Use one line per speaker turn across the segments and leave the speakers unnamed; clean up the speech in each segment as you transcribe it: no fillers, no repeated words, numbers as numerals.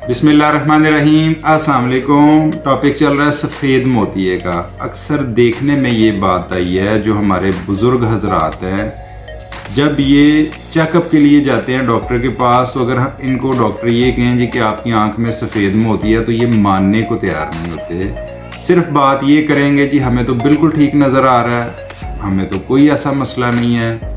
बिस्मिल्लाहिर्रहमानिर्रहीम। अस्सलाम वालेकुम। टॉपिक चल रहा है सफ़ेद मोतिये का। अक्सर देखने में ये बात आई है, जो हमारे बुज़ुर्ग हजरात हैं जब ये चेकअप के लिए जाते हैं डॉक्टर के पास, तो अगर इनको डॉक्टर ये कहें जी कि आपकी आंख में सफ़ेद मोती है, तो ये मानने को तैयार नहीं होते। सिर्फ बात ये करेंगे जी हमें तो बिल्कुल ठीक नज़र आ रहा है, हमें तो कोई ऐसा मसला नहीं है।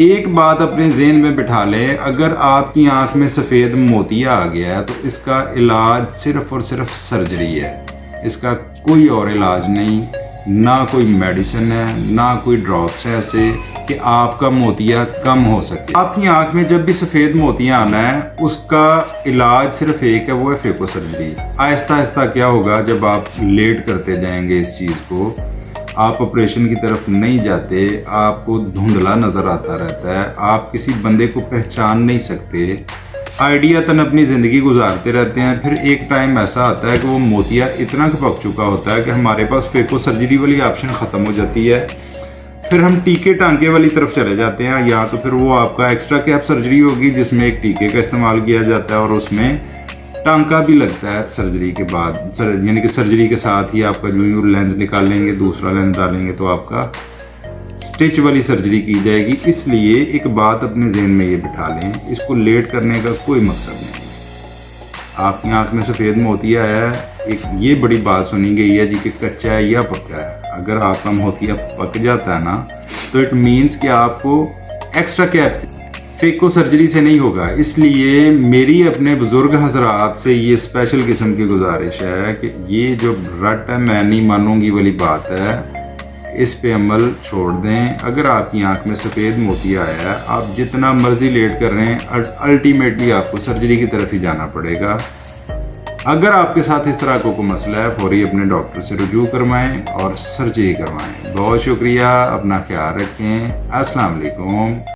एक बात अपने ज़हन में बिठा लें, अगर आपकी आंख में सफ़ेद मोतिया आ गया है तो इसका इलाज सिर्फ़ और सिर्फ सर्जरी है। इसका कोई और इलाज नहीं, ना कोई मेडिसिन है, ना कोई ड्रॉप्स है ऐसे कि आपका मोतिया कम हो सके। आपकी आंख में जब भी सफ़ेद मोतिया आना है, उसका इलाज सिर्फ एक है, वो है फेको सर्जरी। आहिस्ता आहिस्ता क्या होगा, जब आप लेट करते जाएंगे इस चीज़ को, आप ऑपरेशन की तरफ नहीं जाते, आपको धुंधला नज़र आता रहता है, आप किसी बंदे को पहचान नहीं सकते, आइडियातन अपनी ज़िंदगी गुजारते रहते हैं। फिर एक टाइम ऐसा आता है कि वो मोतिया इतना पक चुका होता है कि हमारे पास फेको सर्जरी वाली ऑप्शन ख़त्म हो जाती है। फिर हम टीके टांके वाली तरफ चले जाते हैं, या तो फिर वो आपका एक्स्ट्रा कैप सर्जरी होगी जिसमें एक टीके का इस्तेमाल किया जाता है और उसमें टांका भी लगता है सर्जरी के बाद। यानी कि सर्जरी के साथ ही आपका जो लेंस निकालेंगे, दूसरा लेंस डालेंगे, तो आपका स्टिच वाली सर्जरी की जाएगी। इसलिए एक बात अपने जहन में ये बिठा लें, इसको लेट करने का कोई मकसद नहीं। आपकी आंख में सफ़ेद मोतिया है, एक ये बड़ी बात सुनी गई है जी कि कच्चा है या पक्का है। अगर आपका मोतिया पक जाता है ना, तो इट मीन्स कि आपको एक्स्ट्रा कैप फेको सर्जरी से नहीं होगा। इसलिए मेरी अपने बुज़ुर्ग हजरात से ये स्पेशल किस्म की गुजारिश है कि ये जो रट है मैं नहीं मानूंगी वाली बात है, इस पे अमल छोड़ दें। अगर आपकी आंख में सफ़ेद मोतिया आया है, आप जितना मर्जी लेट कर रहे हैं, अल्टीमेटली आपको सर्जरी की तरफ ही जाना पड़ेगा। अगर आपके साथ इस तरह को मसला है, फौरी अपने डॉक्टर से रुजू करवाएं और सर्जरी करवाएं। बहुत शुक्रिया, अपना ख्याल रखें। अस्सलाम वालेकुम।